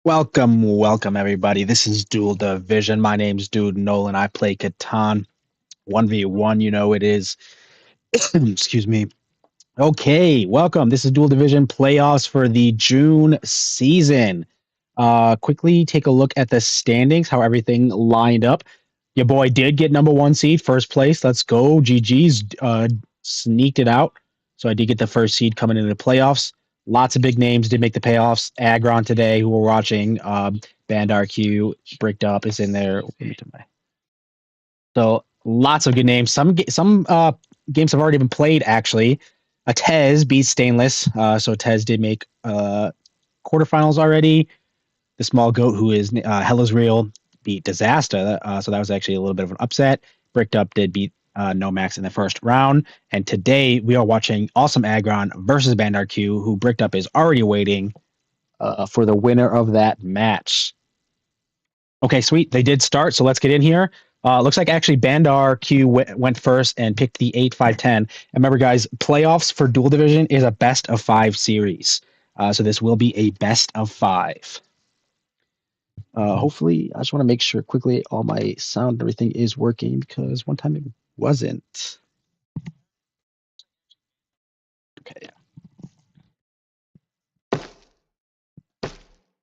Welcome everybody. This is Duel Division. My name's Dude Nolan. I play Catan 1v1. You know it is. Excuse me. Okay, welcome. This is Duel Division playoffs for the June season. Quickly take a look at the standings, how everything lined up. Your boy did get number one seed, first place. Let's go. GG's sneaked it out. So I did get the first seed coming into the playoffs. Lots of big names did make the playoffs. Aggron today, who we're watching, BandarQ, Bricked Up is in there. So lots of good names. Some games have already been played, actually. Tez beat Stainless. So Tez did make quarterfinals already. The small goat, who is Hella's Real, beat Disaster. So that was actually a little bit of an upset. Bricked Up did beat Nomax in the first round. And today we are watching AwesomeAggron versus BandarQ, who Bricked Up is already waiting for the winner of that match. Okay, sweet. They did start, so let's get in here. Looks like actually BandarQ went first and picked the 8-5-10. And remember, guys, playoffs for Duel Division is a best of 5 series. So this will be a best of 5. Hopefully, I just want to make sure quickly all my sound and everything is working, because one time it wasn't. Okay.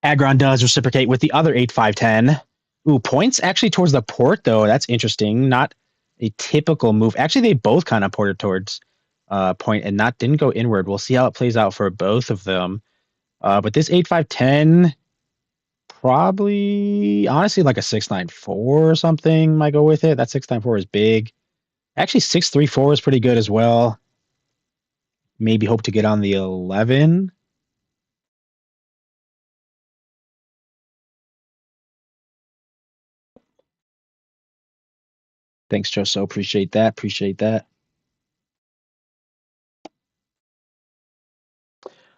Aggron does reciprocate with the other 8-5-10. Ooh, points actually towards the port, though. That's interesting. Not a typical move. Actually, they both kind of ported towards point and didn't go inward. We'll see how it plays out for both of them. But this 8-5-10, probably, honestly, like a 6-9-4 or something might go with it. That 6-9-4 is big. Actually, 6-3-4 is pretty good as well. Maybe hope to get on the 11. Thanks, Joso. Appreciate that. Appreciate that.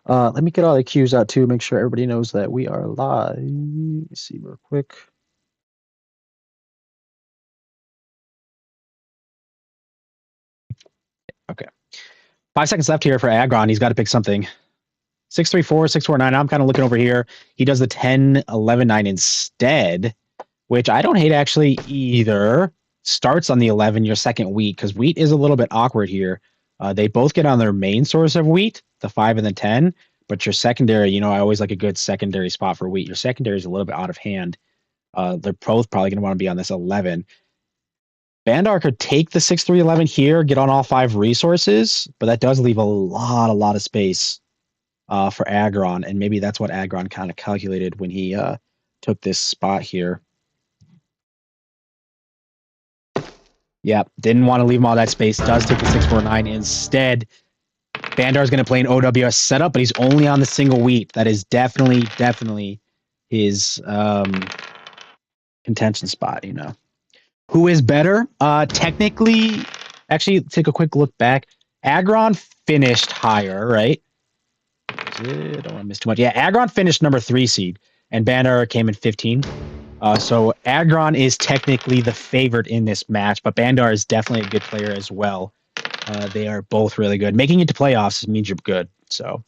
Let me get all the cues out too. Make sure everybody knows that we are live. Let me see real quick. Okay. 5 seconds left here for Aggron. He's got to pick something. 6-3-4, 6-4-9. I'm kind of looking over here. He does the 10-11-9 instead, which I don't hate actually either. Starts on the 11, your second wheat, because wheat is a little bit awkward here. They both get on their main source of wheat, the 5 and the 10, but your secondary, you know, I always like a good secondary spot for wheat. Your secondary is a little bit out of hand. They're both probably going to want to be on this 11. Bandar could take the 6-3-11 here, get on all 5 resources, but that does leave a lot of space for Aggron, and maybe that's what Aggron kind of calculated when he took this spot here. Yep, didn't want to leave him all that space. Does take the 6-4-9 instead. Bandar is going to play an OWS setup, but he's only on the single wheat. That is definitely his contention spot, you know. Who is better? Technically, actually, take a quick look back. Aggron finished higher, right? I don't want to miss too much. Yeah, Aggron finished number 3 seed, and Bandar came in 15. So Aggron is technically the favorite in this match, but Bandar is definitely a good player as well. They are both really good. Making it to playoffs means you're good. So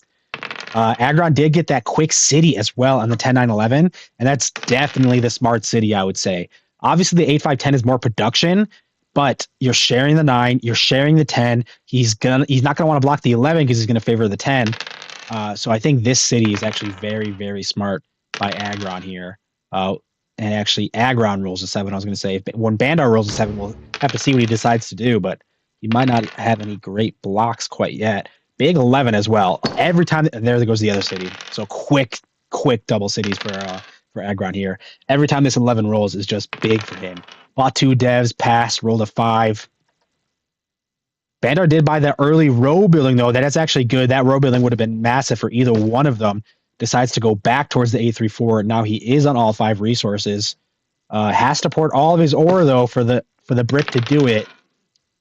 Aggron did get that quick city as well on the 10-9-11, and that's definitely the smart city, I would say. Obviously, the 8-5-10 is more production, but you're sharing the 9, you're sharing the 10. He's not gonna want to block the 11 because he's gonna favor the 10. So I think this city is actually very smart by Aggron here. And actually, Aggron rolls a 7. I was going to say, when Bandar rolls a 7, we'll have to see what he decides to do, but he might not have any great blocks quite yet. Big 11 as well. Every time, there goes the other city. So quick double cities for Aggron here. Every time this 11 rolls is just big for him. Bought 2 devs, passed, rolled a 5. Bandar did buy the early row building, though. That is actually good. That row building would have been massive for either one of them. Decides to go back towards the 8-3-4. Now he is on all 5 resources. Has to port all of his ore, though, for the brick to do it.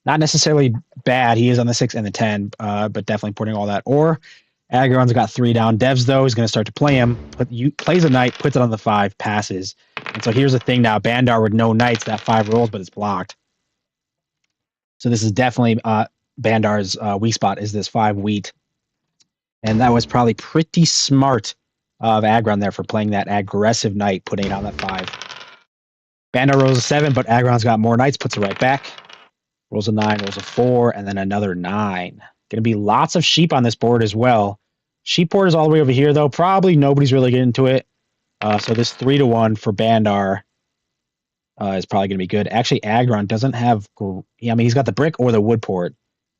Not necessarily bad. He is on the 6 and the 10, but definitely porting all that ore. Aggron's got 3 down. Devs, though, is going to start to play him. Plays a knight, puts it on the 5, passes. And so here's the thing now. Bandar with no knights, that 5 rolls, but it's blocked. So this is definitely Bandar's weak spot, is this 5 wheat. And that was probably pretty smart of Aggron there for playing that aggressive knight, putting it on that 5. Bandar rolls a 7, but Aggron's got more knights, puts it right back. Rolls a 9, rolls a 4, and then another 9. Going to be lots of sheep on this board as well. Sheep board is all the way over here, though. Probably nobody's really getting into it. So this 3-1 for Bandar is probably going to be good. Actually, Aggron doesn't have... I mean, he's got the brick or the wood port.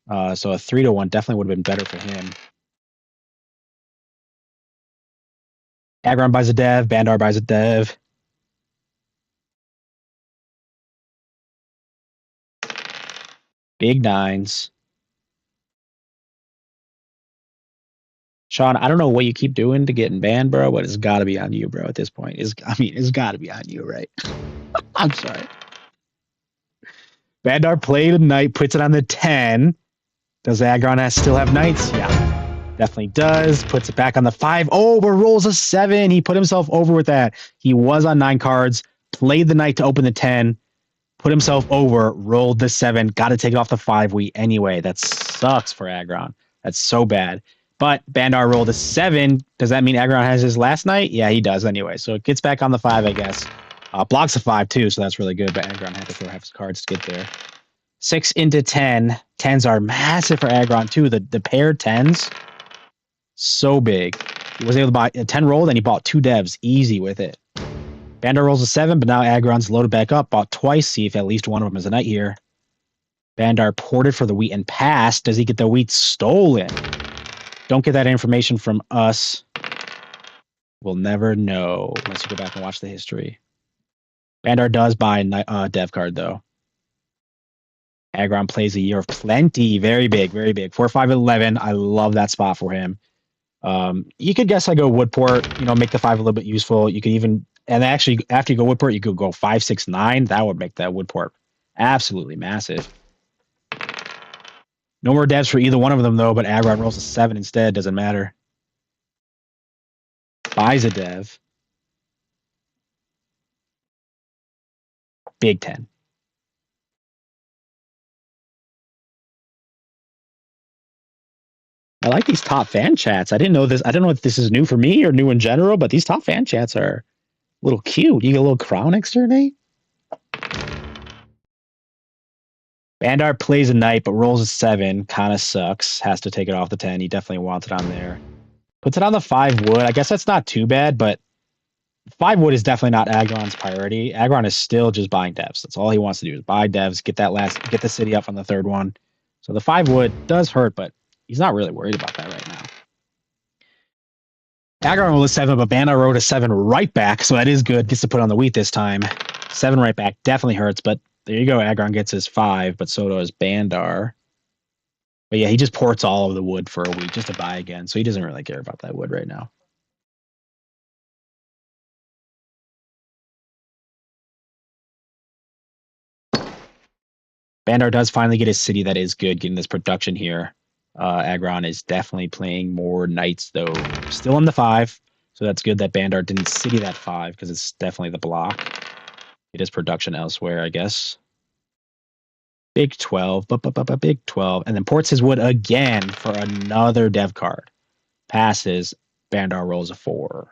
So a 3-1 definitely would have been better for him. Aggron buys a dev. Bandar buys a dev. Big 9s. Sean, I don't know what you keep doing to getting banned, bro, but it's got to be on you, bro, at this point. It's got to be on you, right? I'm sorry. Bandar played a knight, puts it on the 10. Does Aggron still have knights? Yeah, definitely does. Puts it back on the 5. Oh, but rolls a 7. He put himself over with that. He was on 9 cards, played the knight to open the 10, put himself over, rolled the 7, got to take it off the 5 wheat anyway. That sucks for Aggron. That's so bad. But Bandar rolled a 7. Does that mean Aggron has his last knight? Yeah, he does anyway. So it gets back on the 5, I guess. Blocks a 5 too, so that's really good. But Aggron had to throw half his cards to get there. 6 into 10. 10s are massive for Aggron too. The paired 10s, so big. He was able to buy a 10 rolled, and he bought 2 devs easy with it. Bandar rolls a 7, but now Aggron's loaded back up. Bought twice. See if at least one of them is a knight here. Bandar ported for the wheat and passed. Does he get the wheat stolen? Don't get that information from us. We'll never know unless you go back and watch the history. Bandar does buy a dev card, though. Aggron plays a year of plenty. Very big, very big. 4, 5, 11. I love that spot for him. You could guess I go Woodport, make the 5 a little bit useful. You could even, and actually, after you go Woodport, you could go 5, 6, 9. That would make that Woodport absolutely massive. No more devs for either one of them, though, but Aggron rolls a 7 instead. Doesn't matter. Buys a dev. Big 10. I like these top fan chats. I didn't know this. I don't know if this is new for me or new in general, but these top fan chats are a little cute. You get a little crown externate. Bandar plays a knight, but rolls a 7. Kind of sucks. Has to take it off the 10. He definitely wants it on there. Puts it on the 5 wood. I guess that's not too bad, but 5 wood is definitely not Aggron's priority. Aggron is still just buying devs. That's all he wants to do is buy devs, get the city up on the 3rd one. So the 5 wood does hurt, but he's not really worried about that right now. Aggron rolled a 7, but Bandar wrote a 7 right back, so that is good. Gets to put on the wheat this time. 7 right back definitely hurts, but there you go. Aggron gets his 5, but so does Bandar. But yeah, he just ports all of the wood for a week just to buy again, so he doesn't really care about that wood right now. Bandar does finally get his city. That is good, getting this production here. Aggron is definitely playing more knights, though. Still on the 5, so that's good that Bandar didn't city that 5, because it's definitely the block. It is production elsewhere, I guess. Big 12, big 12, and then ports his wood again for another dev card. Passes, Bandar rolls a 4.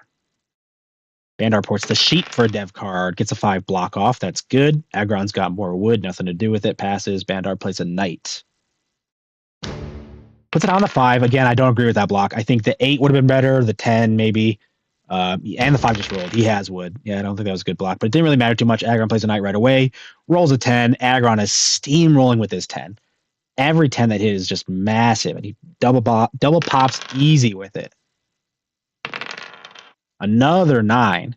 Bandar ports the sheep for a dev card, gets a 5 block off. That's good. Aggron's got more wood, nothing to do with it. Passes, Bandar plays a knight. Puts it on the 5. Again, I don't agree with that block. I think the 8 would have been better, the 10 maybe. And the 5 just rolled. He has wood. Yeah, I don't think that was a good block, but it didn't really matter too much. Aggron plays a knight right away, rolls a 10. Aggron is steamrolling with his 10. Every 10 that hit is just massive, and he double pops easy with it. Another 9.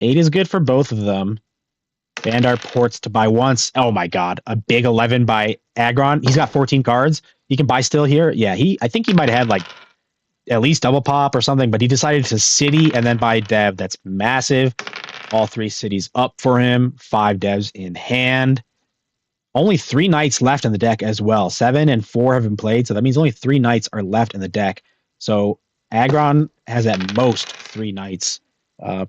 8 is good for both of them. Bandar ports to buy once. Oh my god, a big 11 by Aggron. He's got 14 cards. He can buy still here. Yeah, I think he might have had like at least double pop or something, but he decided to city and then buy dev. That's massive. All 3 cities up for him. 5 devs in hand. Only 3 knights left in the deck as well. 7 and 4 have been played, so that means only 3 knights are left in the deck. So Aggron has at most 3 knights.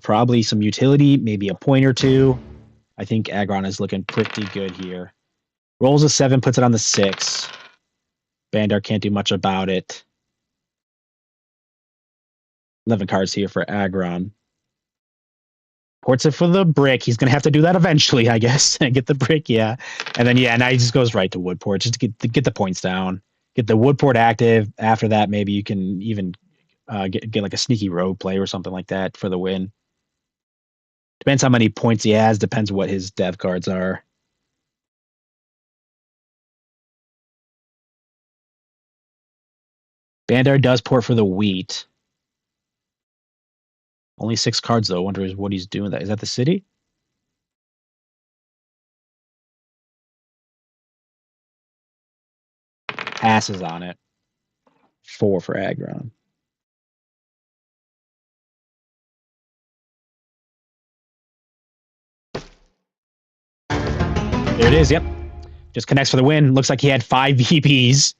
Probably some utility, maybe a point or 2. I think Aggron is looking pretty good here. Rolls a 7, puts it on the 6. Bandar can't do much about it. 11 cards here for Aggron. Ports it for the brick. He's going to have to do that eventually, I guess. Get the brick, yeah. And then, yeah, now he just goes right to Woodport just to get the points down. Get the Woodport active. After that, maybe you can even get like a sneaky road play or something like that for the win. Depends how many points he has. Depends what his dev cards are. Bandar does port for the wheat. Only 6 cards, though. I wonder what he's doing. Is that the city? Passes on it. 4 for Aggron. There it is, yep. Just connects for the win. Looks like he had 5 VPs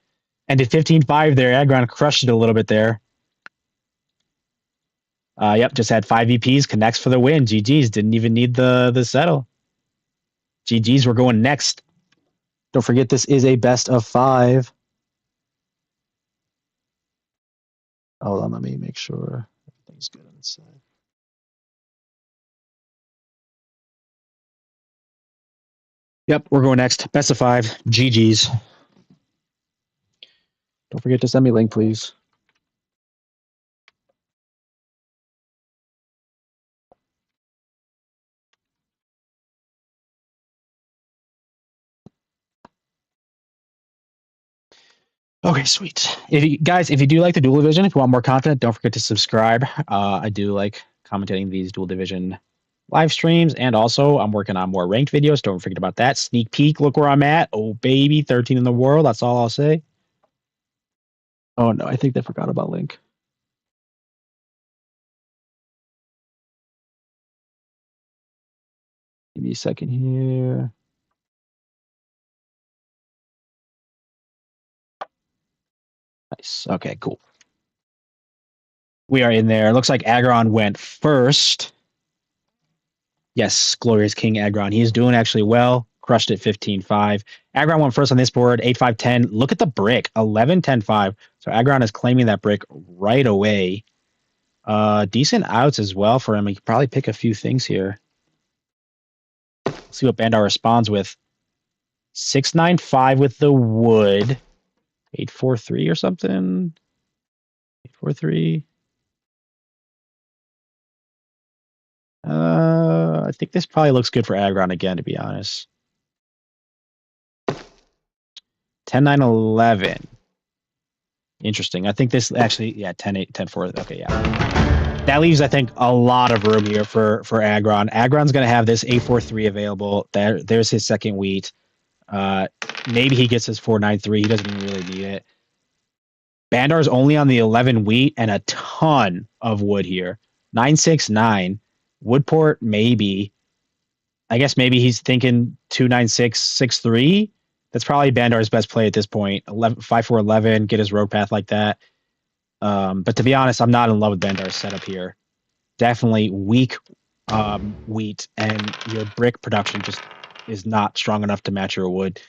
and did 15-5 there. Aggron crushed it a little bit there. Yep, just had 5 VPs, connects for the win. GG's, didn't even need the settle. GG's, we're going next. Don't forget, this is a best of 5. Hold on, let me make sure everything's good on this side. Yep, we're going next. Best of 5. GG's. Don't forget to send me a link, please. Okay, sweet. If you do like the Duel Division, if you want more content, don't forget to subscribe. I do like commentating these Duel Division live streams, and also I'm working on more ranked videos. Don't forget about that. Sneak peek, look where I'm at. Oh, baby, 13 in the world. That's all I'll say. Oh, no, I think they forgot about Link. Give me a second here. Nice. Okay, cool. We are in there. Looks like Aggron went first. Yes, Glorious King Aggron. He's doing actually well. Crushed it 15-5. Aggron went first on this board, 8-5-10. Look at the brick, 11-10-5. So Aggron is claiming that brick right away. Decent outs as well for him. He could probably pick a few things here. Let's see what Bandar responds with. 6-9-5 with the wood. 8-4-3 or something. 8-4-3. I think this probably looks good for Aggron again, to be honest. 10-9-11. Interesting. I think this actually, yeah, 10-8, 10-4. Okay, yeah. That leaves, I think, a lot of room here for Aggron. Aggron's going to have this 8-4-3 available. There's his second wheat. Maybe he gets his 4-9-3. He doesn't even really need it. Bandar's only on the 11 wheat and a ton of wood here. 9-6-9. Woodport, maybe. I guess maybe he's thinking 2-9-6-6-3. That's probably Bandar's best play at this point. 5-4-11, get his road path like that. But to be honest, I'm not in love with Bandar's setup here. Definitely weak wheat, and your brick production just is not strong enough to match your wood.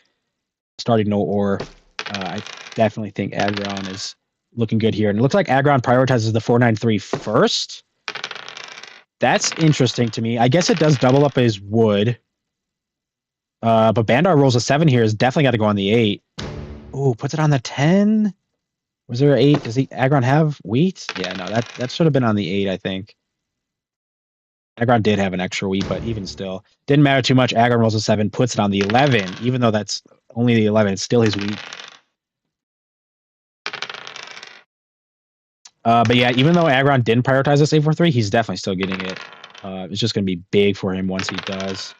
Starting no ore. I definitely think Aggron is looking good here. And it looks like Aggron prioritizes the 4-9-3 first. That's interesting to me. I guess it does double up his wood. But Bandar rolls a 7 here. Is definitely got to go on the 8. Ooh, puts it on the 10. Was there an 8? Does Aggron have wheat? Yeah, no, that should have been on the 8, I think. Aggron did have an extra wheat, but even still, didn't matter too much. Aggron rolls a 7, puts it on the 11. Even though that's only the 11, it's still his wheat. But yeah, even though Aggron didn't prioritize this 8-4-3, he's definitely still getting it. It's just going to be big for him once he does.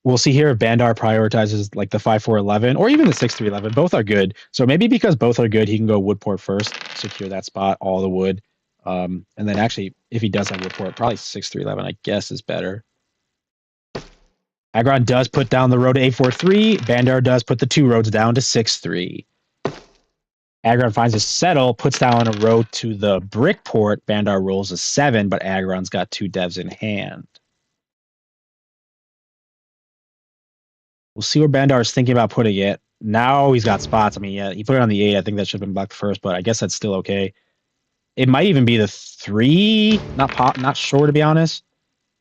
We'll see here if Bandar prioritizes like the 5-4-11 or even the 6-3-11. Both are good. So maybe because both are good, he can go Woodport first, secure that spot, all the wood. And then actually, if he does have Woodport, probably 6-3-11, I guess, is better. Aggron does put down the road to 8-4-3. Bandar does put the 2 roads down to 6-3. Aggron finds a settle, puts down a road to the brick port. Bandar rolls a 7, but Aggron's got 2 devs in hand. We'll see where Bandar is thinking about putting it. now he's got spots. I mean, yeah, he put it on the 8. I think that should have been blocked first, but I guess that's still okay. It might even be the 3. Not sure, to be honest.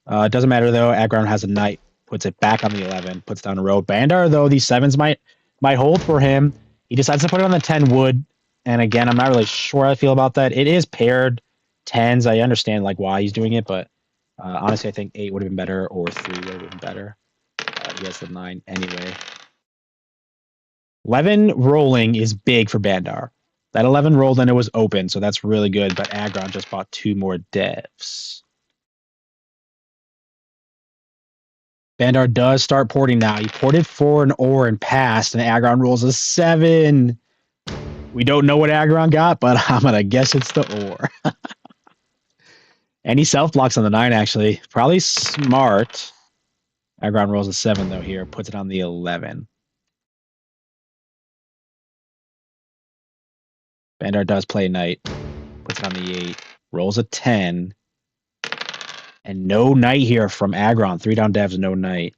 It doesn't matter, though. Aggron has a knight. Puts it back on the 11. Puts down a road. Bandar, though, these 7s might hold for him. He decides to put it on the 10 wood. And again, I'm not really sure how I feel about that. It is paired 10s. I understand like why he's doing it, but honestly, I think 8 would have been better, or 3 would have been better. He has the 9 anyway. 11 rolling is big for Bandar. That 11 rolled and it was open, so that's really good, but Aggron just bought 2 more devs. Bandar does start porting now. He ported for an ore and passed, and Aggron rolls a 7. We don't know what Aggron got, but I'm going to guess it's the ore. And he self-blocks on the 9, actually. Probably smart. Aggron rolls a 7, though, here. Puts it on the 11. Bandar does play knight. Puts it on the 8. Rolls a 10. And no knight here from Aggron. 3 down devs, no knight.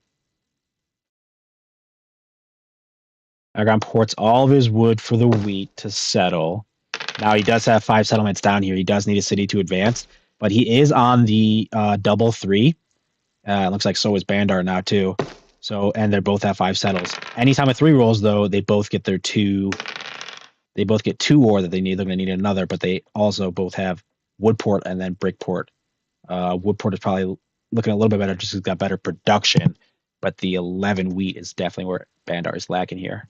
Aggron ports all of his wood for the wheat to settle. Now he does have 5 settlements down here. He does need a city to advance, but he is on the double 3. It looks like so is Bandar now too. So, and they both have 5 settles. Anytime a 3 rolls, though, they both get their 2. They both get 2 ore that they need. They're going to need another, but they also both have woodport and then brickport. Woodport is probably looking a little bit better just because it's got better production, but the 11 wheat is definitely where Bandar is lacking here.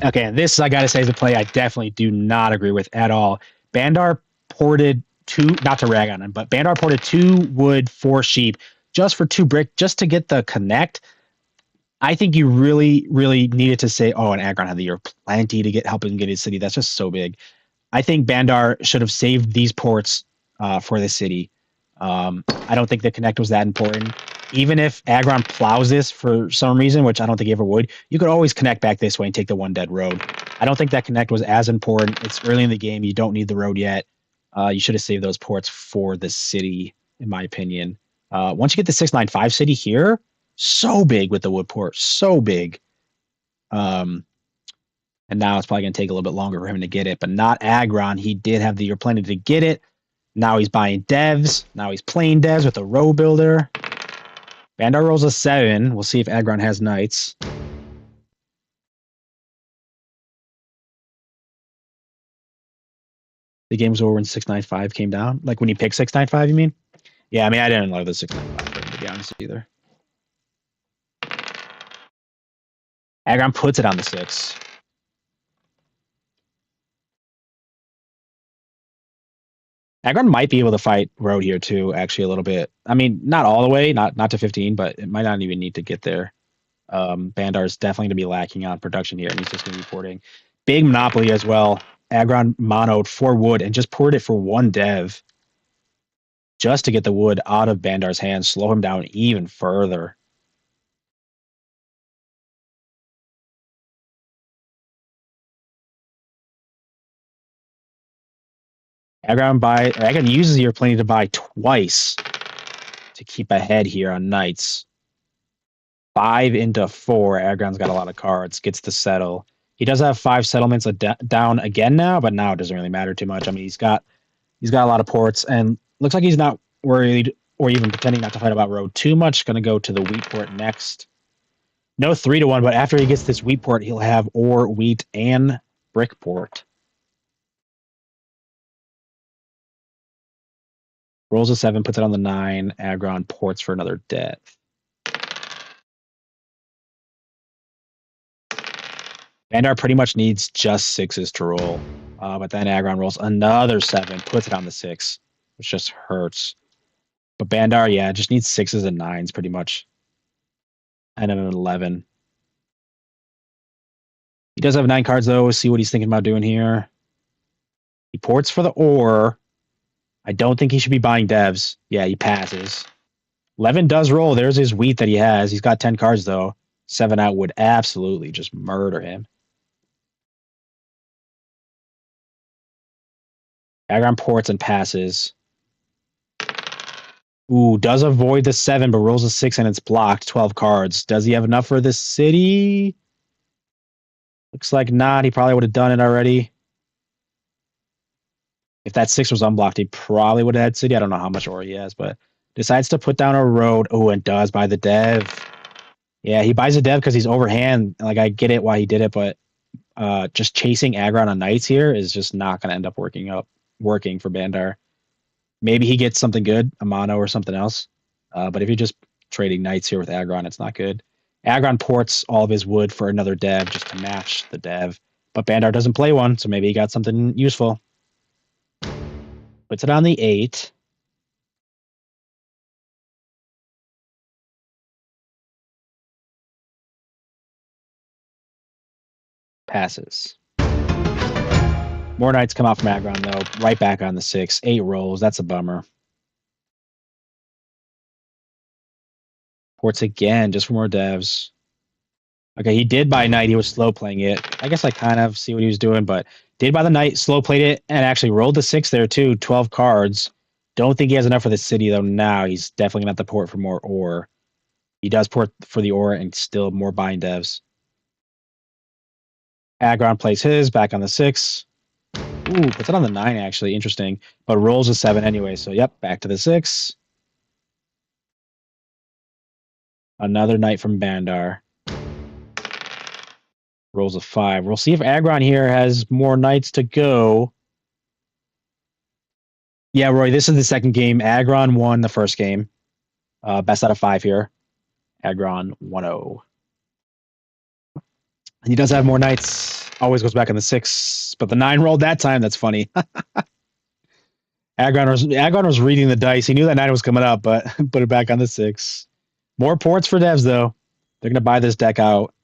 Okay, and this, I got to say, is a play I definitely do not agree with at all. Bandar ported 2, not to rag on him, but Bandar ported 2 wood, 4 sheep, just for 2 brick, just to get the connect. I think you really, really needed to say, oh, and Aggron had the year plenty to help him get his city. That's just so big. I think Bandar should have saved these ports for the city. I don't think the connect was that important. Even if Aggron plows this for some reason, which I don't think he ever would, you could always connect back this way and take the 1 dead road. I don't think that connect was as important. It's early in the game. You don't need the road yet. You should have saved those ports for the city, in my opinion. Once you get the 695 city here, so big with the wood port, so big. And now it's probably going to take a little bit longer for him to get it, but not Aggron. He did have the year plenty to get it. Now he's buying devs. Now he's playing devs with a row builder. Bandar rolls a 7. We'll see if Aggron has knights. The game was over when 695 came down. Like when you picked 695, you mean? Yeah, I mean, I didn't love the 695, to be honest, either. Aggron puts it on the 6. Aggron might be able to fight road here too, actually, a little bit. I mean, not all the way, not to 15, but it might not even need to get there. Bandar is definitely going to be lacking on production here, and he's just going to be porting. Big monopoly as well. Aggron monoed 4 wood and just poured it for 1 dev just to get the wood out of Bandar's hands, slow him down even further. Aggron uses your plenty to buy twice to keep ahead here on knights. 5 into 4. Aggron's got a lot of cards. Gets to settle. He does have 5 settlements down again now, but now it doesn't really matter too much. I mean, he's got a lot of ports, and looks like he's not worried or even pretending not to fight about road too much. Going to go to the wheat port next. No 3-1, but after he gets this wheat port, he'll have ore, wheat, and brick port. Rolls a 7, puts it on the 9. Aggron ports for another dev. Bandar pretty much needs just 6s to roll. But then Aggron rolls another 7, puts it on the 6, which just hurts. But Bandar, yeah, just needs 6s and 9s pretty much. And then an 11. He does have 9 cards, though. See what he's thinking about doing here. He ports for the ore. I don't think he should be buying devs. Yeah, he passes. 11 does roll. There's his wheat that he has. He's got 10 cards, though. 7 out would absolutely just murder him. Aggron ports and passes. Ooh, does avoid the 7, but rolls a 6 and it's blocked. 12 cards. Does he have enough for this city? Looks like not. He probably would have done it already. If that 6 was unblocked, he probably would have had city. I don't know how much ore he has, but decides to put down a road. Oh, and does buy the dev. Yeah, he buys a dev because he's overhand. Like, I get it why he did it, but just chasing aggron on knights here is just not going to end up working for Bandar. Maybe he gets something good, a mono or something else. But if you're just trading knights here with aggron, it's not good. Aggron ports all of his wood for another dev just to match the dev. But Bandar doesn't play one, so maybe he got something useful. Puts it on the 8. Passes. More knights come out from aggron, though. Right back on the 6. 8 rolls. That's a bummer. Ports again, just for more devs. Okay, he did buy knight. He was slow playing it. I guess I kind of see what he was doing, but did buy the knight, slow played it, and actually rolled the 6 there too. 12 cards. Don't think he has enough for the city, though, now. He's definitely going to have to port for more ore. He does port for the ore and still more buying devs. Aggron plays his, back on the 6. Ooh, puts it on the 9, actually. Interesting. But rolls a 7 anyway, so yep, back to the 6. Another knight from Bandar. Rolls a 5. We'll see if Aggron here has more knights to go. Yeah, Roy, this is the second game. Aggron won the first game. Best out of 5 here. Aggron 1-0. He does have more knights. Always goes back on the 6, but the 9 rolled that time. That's funny. Aggron was reading the dice. He knew that 9 was coming up, but put it back on the 6. More ports for devs, though. They're going to buy this deck out.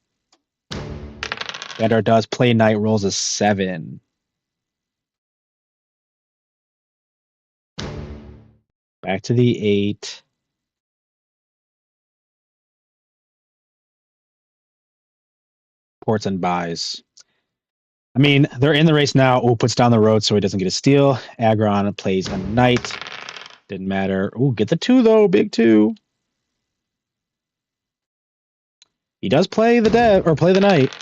Bandar does play knight, rolls a 7. Back to the 8. Ports and buys. I mean, they're in the race now. Oh, puts down the road so he doesn't get a steal. Aggron plays a knight. Didn't matter. Oh, get the 2, though. Big 2. He does play the dev, or play the knight.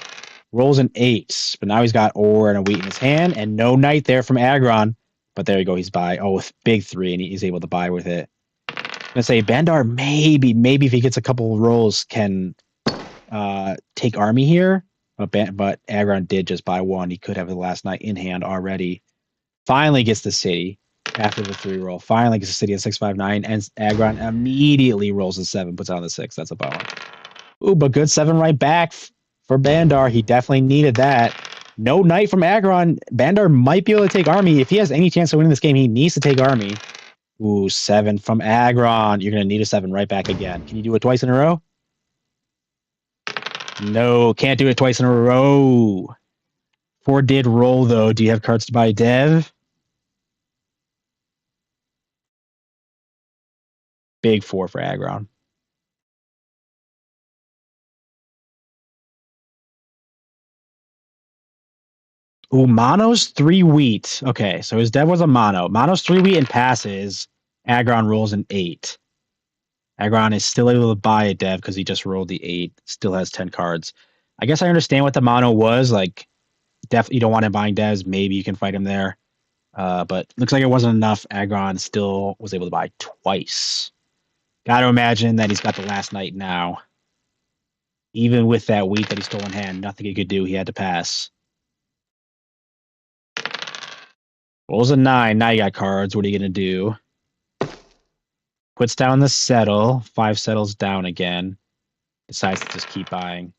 Rolls an 8, but now he's got ore and a wheat in his hand, and no knight there from Aggron. But there you go, he's buy. Oh, with big 3, and he's able to buy with it. I'm gonna say Bandar maybe if he gets a couple of rolls can take army here, but Aggron did just buy 1. He could have the last knight in hand already. Finally gets the city after the 3 roll. Finally gets the city at 659, and Aggron immediately rolls a 7, puts it on the 6. That's a bummer. Ooh, but good 7 right back for Bandar. He definitely needed that. No knight from Aggron. Bandar might be able to take army. If he has any chance of winning this game, he needs to take army. Ooh, 7 from Aggron. You're going to need a 7 right back again. Can you do it twice in a row? No, can't do it twice in a row. 4 did roll, though. Do you have cards to buy dev? Big 4 for Aggron. Ooh, mono's 3 wheat. Okay, so his dev was a mono. Mono's 3 wheat and passes. Aggron rolls an 8. Aggron is still able to buy a dev because he just rolled the 8. Still has 10 cards. I guess I understand what the mono was. Like, definitely you don't want him buying devs. Maybe you can fight him there. But looks like it wasn't enough. Aggron still was able to buy twice. Got to imagine that he's got the last knight now. Even with that wheat that he stole in hand, nothing he could do. He had to pass. Rolls a 9. Now you got cards. What are you going to do? Puts down the settle. 5 settles down again. Decides to just keep buying.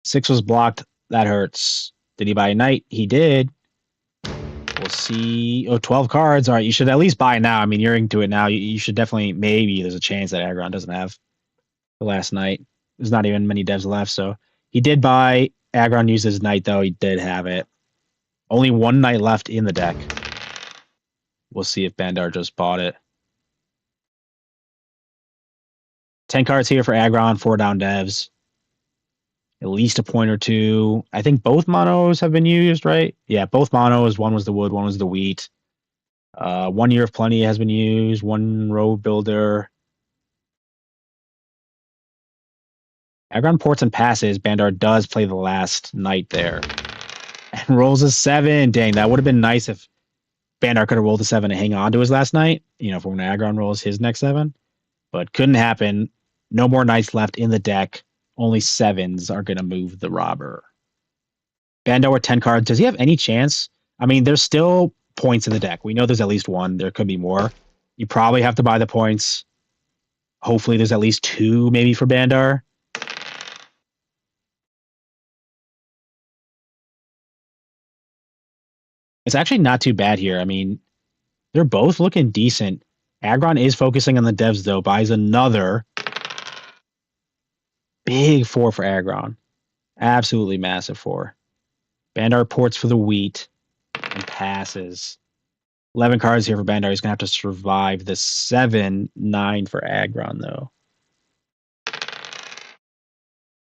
6 was blocked. That hurts. Did he buy a knight? He did. We'll see. Oh, 12 cards. All right, you should at least buy now. I mean, you're into it now. You should definitely, maybe there's a chance that Aggron doesn't have the last knight. There's not even many devs left, so he did buy. Aggron used his knight, though. He did have it. Only 1 knight left in the deck. We'll see if Bandar just bought it. 10 cards here for Aggron, 4 down devs. At least a point or 2. I think both monos have been used, right? Yeah, both monos. 1 was the wood, 1 was the wheat. 1 year of plenty has been used. 1 road builder. Aggron ports and passes. Bandar does play the last knight there. And rolls a 7. Dang, that would have been nice if Bandar could have rolled a 7 and hang on to his last knight. You know, for when Aggron rolls his next 7. But couldn't happen. No more knights left in the deck. Only 7s are going to move the robber. Bandar with 10 cards. Does he have any chance? I mean, there's still points in the deck. We know there's at least one. There could be more. You probably have to buy the points. Hopefully there's at least 2 maybe for Bandar. It's actually not too bad here. I mean, they're both looking decent. Aggron is focusing on the devs, though. Buys another big 4 for Aggron. Absolutely massive 4. Bandar ports for the wheat and passes. 11 cards here for Bandar. He's going to have to survive the 7-9 for Aggron, though.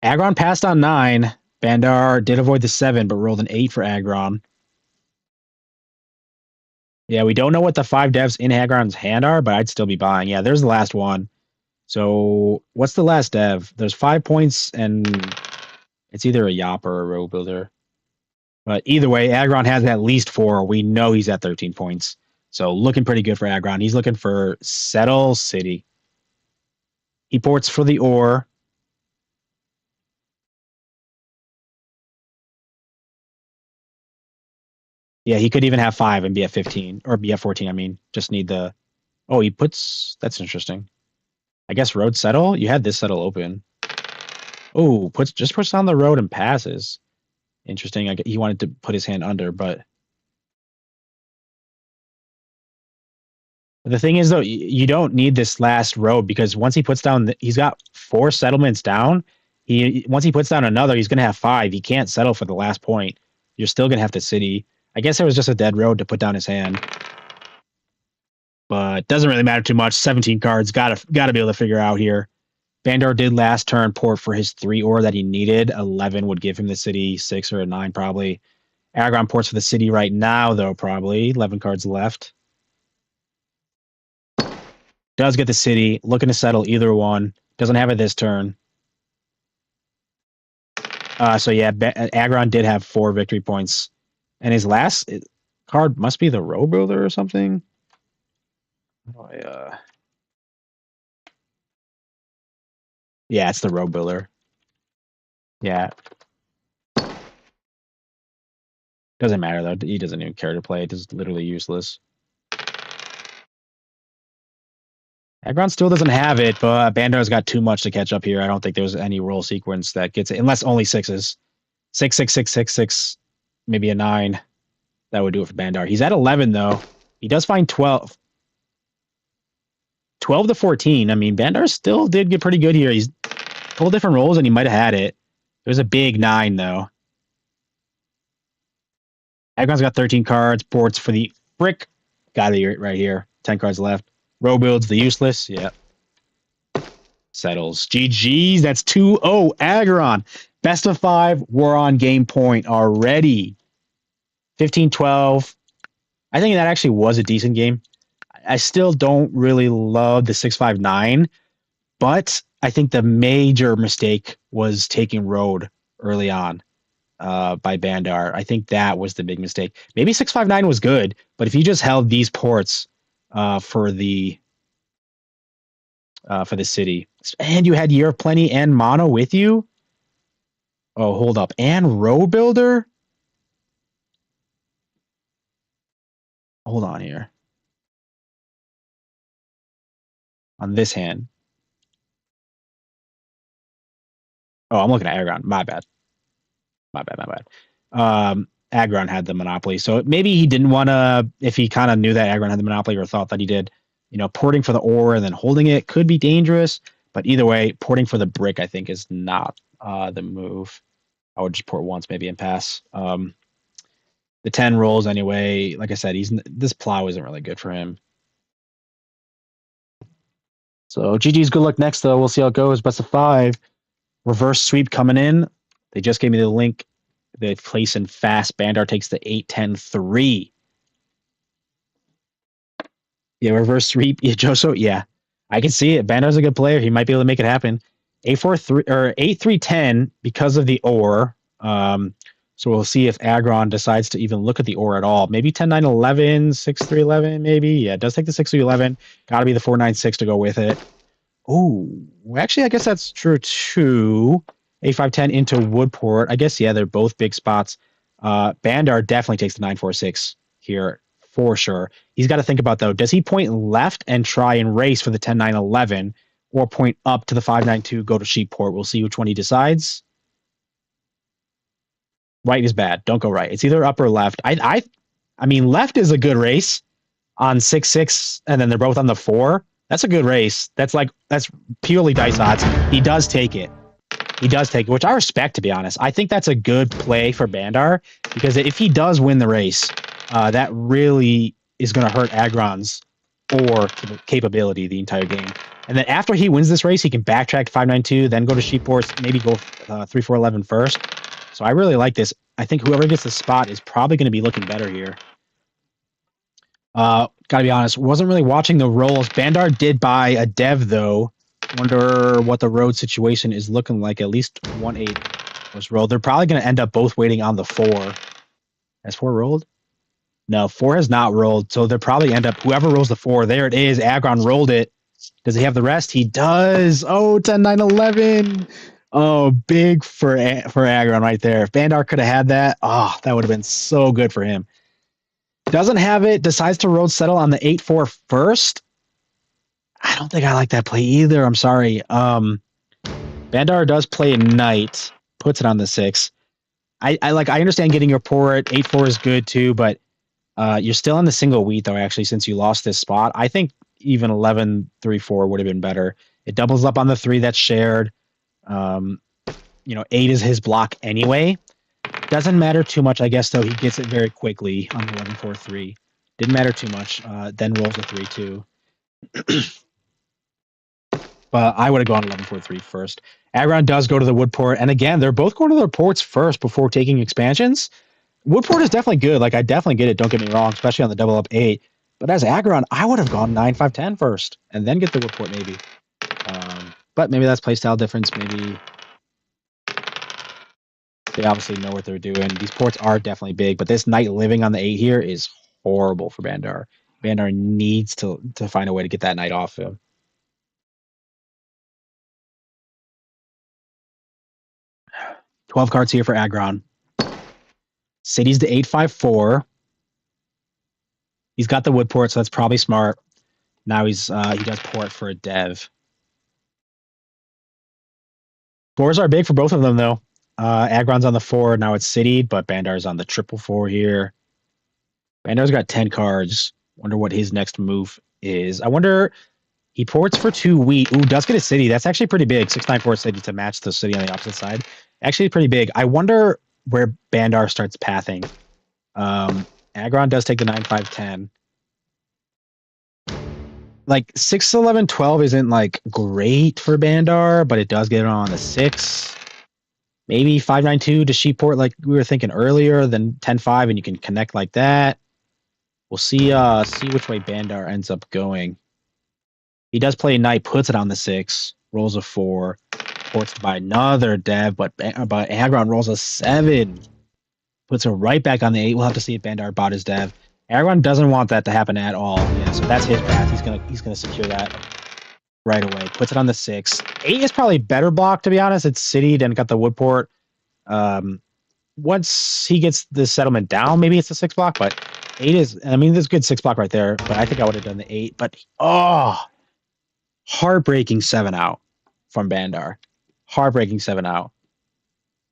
Aggron passed on 9. Bandar did avoid the 7, but rolled an 8 for Aggron. Yeah, we don't know what the 5 devs in Aggron's hand are, but I'd still be buying. Yeah, there's the last one. So what's the last dev? There's 5 points, and it's either a Yop or a Row Builder. But either way, Aggron has at least 4. We know he's at 13 points. So looking pretty good for Aggron. He's looking for Settle City. He ports for the ore. Yeah, he could even have 5 and be at 15. Or be at 14, I mean. Just need the... Oh, he puts... That's interesting. I guess road settle? You had this settle open. Oh, just puts on the road and passes. Interesting. He wanted to put his hand under, but... The thing is, though, you don't need this last road because once he puts down... He's got 4 settlements down. Once he puts down another, he's going to have 5. He can't settle for the last point. You're still going to have to city. I guess it was just a dead road to put down his hand. But doesn't really matter too much. 17 cards. Gotta be able to figure out here. Bandar did last turn port for his 3 ore that he needed. 11 would give him the city. 6 or a 9 probably. Aggron ports for the city right now, though, probably. 11 cards left. Does get the city. Looking to settle either one. Doesn't have it this turn. So yeah, Aggron did have 4 victory points. And his last card must be the Row Builder or something. Yeah, it's the Row Builder. Yeah. Doesn't matter, though. He doesn't even care to play. It's literally useless. Aggron still doesn't have it, but Bandar's got too much to catch up here. I don't think there's any roll sequence that gets it, unless only 6s. 6, 6, 6, 6, 6, maybe a 9. That would do it for Bandar. He's at 11, though. He does find 12. 12 to 14. I mean, Bandar still did get pretty good here. He's a couple different rolls, and he might have had it. There's a big 9, though. Aggron's got 13 cards. Ports for the brick. Got it right here. 10 cards left. Row builds the useless. Yeah. Settles. GG's. That's 2-0. Aggron. Best of 5. We're on game point already. 15-12. I think that actually was a decent game. I still don't really love the 6-5-9, but I think the major mistake was taking road early on by Bandar. I think that was the big mistake. Maybe 6-5-9 was good, but if you just held these ports for the city, and you had Year of Plenty and Mono with you. Oh, hold up. And Row Builder? Hold on here. On this hand. Oh, I'm looking at Aggron. My bad. Aggron had the monopoly. So maybe he didn't want to, if he kind of knew that Aggron had the monopoly or thought that he did, porting for the ore and then holding it could be dangerous. But either way, porting for the brick, I think, is not the move. I would just port once maybe and pass. The 10 rolls anyway. Like I said, this plow isn't really good for him. So GG's good luck next, though. We'll see how it goes. Best of 5. Reverse sweep coming in. They just gave me the link. They place in fast. Bandar takes the 8-10-3. Yeah, reverse sweep. Yeah, Joso. Yeah, I can see it. Bandar's a good player. He might be able to make it happen. A4 3 or 8 3 10 because of the ore. So we'll see if Aggron decides to even look at the ore at all. Maybe 10 9 11, 6 3 11, maybe. Yeah, it does take the 6 3 11. Got to be the 4 9 6 to go with it. Oh, actually, I guess that's true too. A5 10 into Woodport. I guess, yeah, they're both big spots. Bandar definitely takes the 9 4 6 here for sure. He's got to think about, though, does he point left and try and race for the 10 9 11 or point up to the 5 9 2, go to Sheepport? We'll see which one he decides. Right is bad. Don't go right. It's either up or left. I mean, left is a good race on 6 6, and then they're both on the 4. That's a good race. That's purely dice odds. He does take it. He does take it, which I respect, to be honest. I think that's a good play for Bandar, because if he does win the race, that really is going to hurt Aggron's or capability the entire game. And then after he wins this race, he can backtrack 5 9 2, then go to Sheepport, maybe go 3 4 11 first. So I really like this. I think whoever gets the spot is probably going to be looking better here. Gotta be honest, wasn't really watching the rolls. Bandar did buy a dev, though. Wonder what the road situation is looking like. At least 1-8 was rolled. They're probably going to end up both waiting on the 4. Has 4 rolled? No, 4 has not rolled. So they'll probably end up, whoever rolls the 4, there it is. Aggron rolled it. Does he have the rest? He does. Oh, 10 9 11. Oh, big for Aggron right there. If Bandar could have had that, oh, that would have been so good for him. Doesn't have it, decides to road settle on the 8-4 first. I don't think I like that play either. I'm sorry. Bandar does play a knight, puts it on the 6. I understand getting your port. 8-4 is good too, but you're still in the single wheat, though, actually, since you lost this spot. I think even 11-3-4 would have been better. It doubles up on the 3 that's shared. 8 is his block anyway. Doesn't matter too much, I guess, though. He gets it very quickly on the 11-4-3. Didn't matter too much. Then rolls a 3-2. But I would have gone 11-4-3 first. Aggron does go to the Woodport. And again, they're both going to their ports first before taking expansions. Woodport is definitely good. I definitely get it. Don't get me wrong, especially on the double up 8. But as Aggron, I would have gone 9-5-10 first and then get the Woodport maybe. But maybe that's playstyle difference. Maybe they obviously know what they're doing. These ports are definitely big, but this knight living on the 8 here is horrible for Bandar. Bandar needs to find a way to get that knight off him. $12 cards here for Aggron. City's the 8-5-4. He's got the Woodport, so that's probably smart. Now he does port for a dev. 4s are big for both of them, though. Aggron's on the 4. Now it's Citied, but Bandar's on the 4-4 here. Bandar's got 10 cards. Wonder what his next move is. I wonder, he ports for 2 wheat. Ooh, does get a City. That's actually pretty big. 6-9-4 City to match the City on the opposite side. Actually pretty big. I wonder where Bandar starts pathing. Aggron does take the 9-5-10. 6-11-12 isn't great for Bandar, but it does get it on the 6. Maybe 5-9-2 to Sheepport like we were thinking earlier, then 10-5 and you can connect like that. We'll see which way Bandar ends up going. He does play a knight, puts it on the 6, rolls a 4, ports by another dev, but Aggron rolls a 7. Puts her right back on the 8. We'll have to see if Bandar bought his dev. Aggron doesn't want that to happen at all. Yeah, so that's his path. He's gonna secure that right away. Puts it on the 6. 8 is probably better block, to be honest. It's Citied and got the Woodport. Once he gets the settlement down, maybe it's a 6 block, but 8 is, there's a good 6 block right there, but I think I would have done the 8. But, heartbreaking 7 out from Bandar. Heartbreaking 7 out.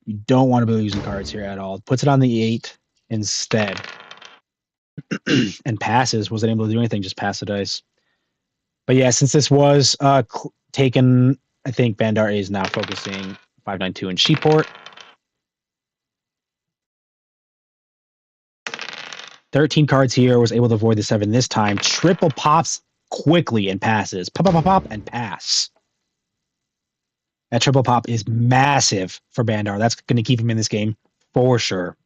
You don't want to be losing cards here at all. Puts it on the 8 instead. And passes. Wasn't able to do anything, just pass the dice. But yeah, since this was taken, I think Bandar is now focusing 5-9-2 in Sheepport. 13 cards here, was able to avoid the 7 this time. Triple pops quickly and passes. Pop, pop, pop, pop, and pass. That triple pop is massive for Bandar. That's going to keep him in this game for sure.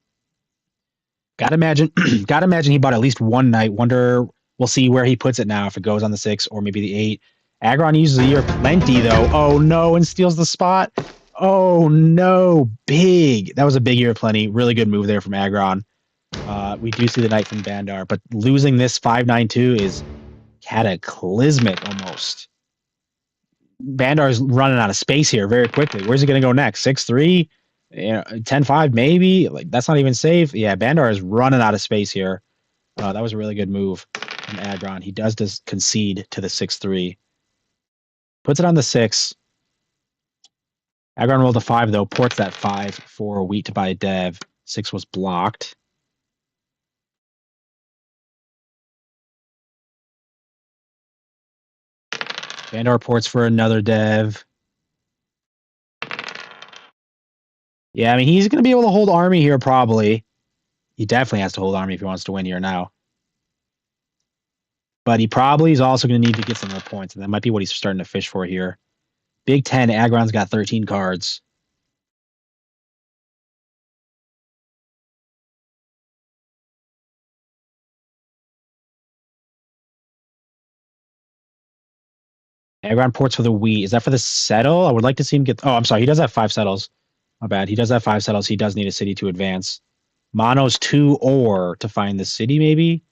Gotta imagine he bought at least one knight. Wonder, we'll see where he puts it now, if it goes on the 6 or maybe the 8. Aggron uses the year plenty, though. Oh, no, and steals the spot. Oh, no. Big. That was a big year plenty. Really good move there from Aggron. We do see the knight from Bandar, but losing this 5-9-2 is cataclysmic almost. Bandar's running out of space here very quickly. Where's he going to go next? 6-3? 10-5 maybe? Like, that's not even safe. Yeah, Bandar is running out of space here. That was a really good move from Aggron. He does concede to the 6-3. Puts it on the 6. Aggron rolled a 5, though. Ports that 5 for wheat to buy a dev. 6 was blocked. Bandar ports for another dev. Yeah, I mean, he's going to be able to hold army here, probably. He definitely has to hold army if he wants to win here now. But he probably is also going to need to get some more points, and that might be what he's starting to fish for here. Big 10, Aggron's got 13 cards. Aggron ports for the wheat. Is that for the settle? I would like to see him get... Oh, I'm sorry. He does have 5 settles. My bad. He does have 5 settles. He does need a city to advance. Mono's 2 ore to find the city, maybe?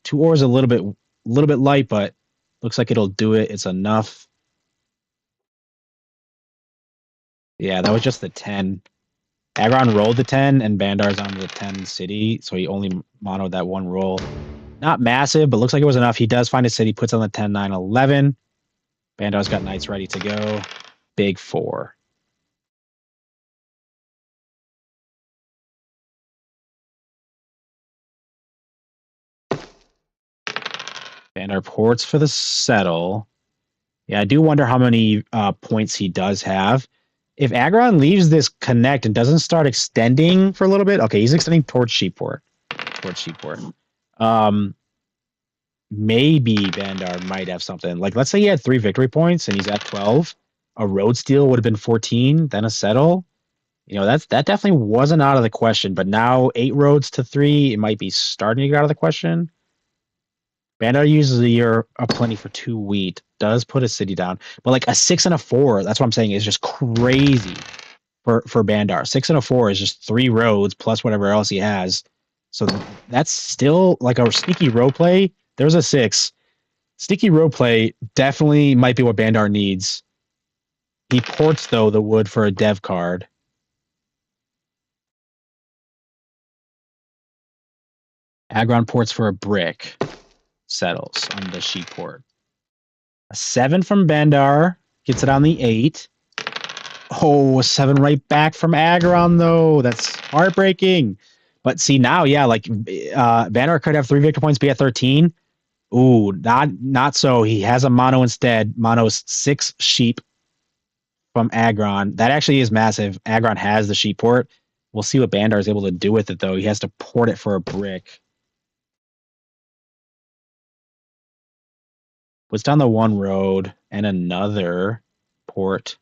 2 ore is a little bit light, but looks like it'll do it. It's enough. Yeah, that was just the 10. Aggron rolled the 10, and Bandar's on the 10 city, so he only monoed that one roll. Not massive, but looks like it was enough. He does find a city, puts on the 10, 9, 11. Bandar's got knights ready to go. Big 4. Bandar ports for the settle. Yeah, I do wonder how many points he does have. If Aggron leaves this connect and doesn't start extending for a little bit, okay, he's extending towards Sheepport. Maybe Bandar might have something. Like, let's say he had 3 victory points and he's at 12. A road steal would have been 14, then a settle. You know, that definitely wasn't out of the question. But now 8 roads to 3, it might be starting to get out of the question. Bandar uses a year of plenty for 2 wheat. Does put a city down. But like a 6 and a 4, that's what I'm saying, is just crazy for Bandar. 6 and a 4 is just 3 roads plus whatever else he has. So that's still like a sneaky road play. There's a 6. Sneaky road play definitely might be what Bandar needs. He ports, though, the wood for a dev card. Aggron ports for a brick. Settles on the sheep port. A 7 from Bandar. Gets it on the 8. Oh, a 7 right back from Aggron, though. That's heartbreaking. But see, now, yeah, like Bandar could have 3 victory points, be at 13. Ooh, not so. He has a mono instead. Mono's 6 sheep from Aggron. That actually is massive. Aggron has the sheep port. We'll see what Bandar is able to do with it, though. He has to port it for a brick. Puts down the 1 road and another port.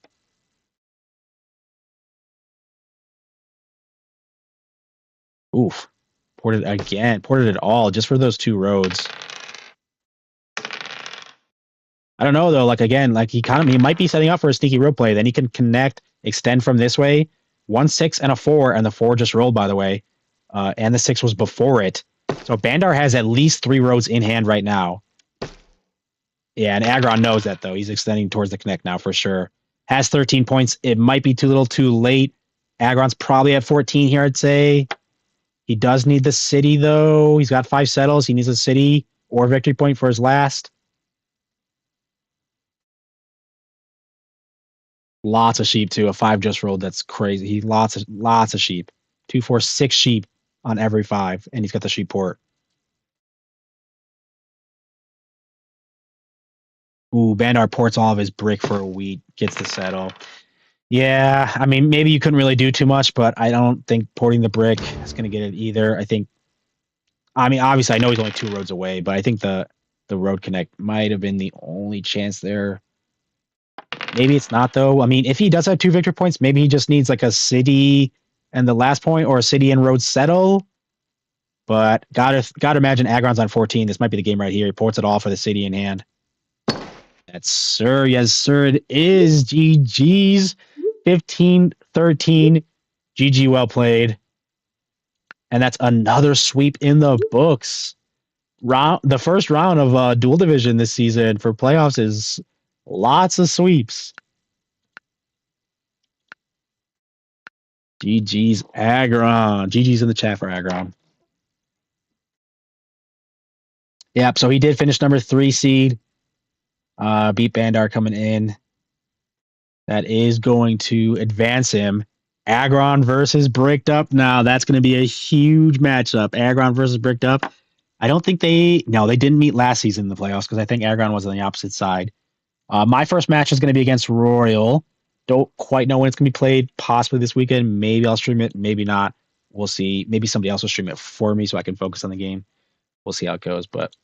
Oof. Ported again. Ported it all just for those 2 roads. I don't know, though. Like, again, like he might be setting up for a sneaky road play. Then he can connect, extend from this way. 1, 6, and a 4, and the 4 just rolled, by the way. And the 6 was before it. So Bandar has at least 3 roads in hand right now. Yeah, and Aggron knows that, though. He's extending towards the connect now for sure. Has 13 points. It might be too little too late. Aggron's probably at 14 here, I'd say. He does need the city, though. He's got 5 settles. He needs a city or victory point for his last. Lots of sheep, too. A 5 just rolled. That's crazy. He lots of sheep. 2, 4, 6 sheep on every 5, and he's got the sheep port. Ooh, Bandar ports all of his brick for a wheat. Gets the settle. Yeah, I mean, maybe you couldn't really do too much, but I don't think porting the brick is going to get it either. I mean, obviously, I know he's only 2 roads away, but I think the road connect might have been the only chance there. Maybe it's not, though. I mean, if he does have 2 victory points, maybe he just needs like a city and the last point, or a city and road settle. But gotta imagine Aggron's on 14. This might be the game right here. He ports it all for the city in hand. Yes, sir. Yes, sir. It is GG's 15-13. GG, well played. And that's another sweep in the books. The first round of Duel Division this season for playoffs is lots of sweeps. GG's Aggron. GG's in the chat for Aggron. Yep, so he did finish number 3 seed. Beat Bandar coming in. That is going to advance him. Aggron versus Bricked Up. Now that's going to be a huge matchup. Aggron versus Bricked Up. I don't think they didn't meet last season in the playoffs because I think Aggron was on the opposite side. My first match is going to be against Royal. Don't quite know when it's going to be played. Possibly this weekend. Maybe I'll stream it. Maybe not. We'll see. Maybe somebody else will stream it for me so I can focus on the game. We'll see how it goes. But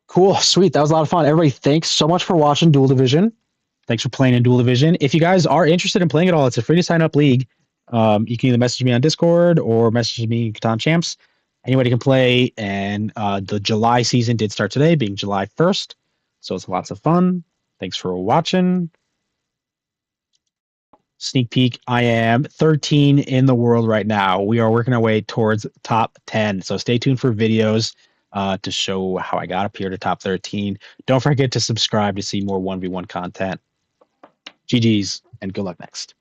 cool. Sweet. That was a lot of fun. Everybody, thanks so much for watching Duel Division. Thanks for playing in Duel Division. If you guys are interested in playing it all, it's a free to sign up league. You can either message me on Discord or message me Catan Champs. Anybody can play. And the July season did start today, being July 1st. So it's lots of fun. Thanks for watching. Sneak peek, I am 13 in the world right now. We are working our way towards top 10. So stay tuned for videos to show how I got up here to top 13. Don't forget to subscribe to see more 1v1 content. GG's and good luck next.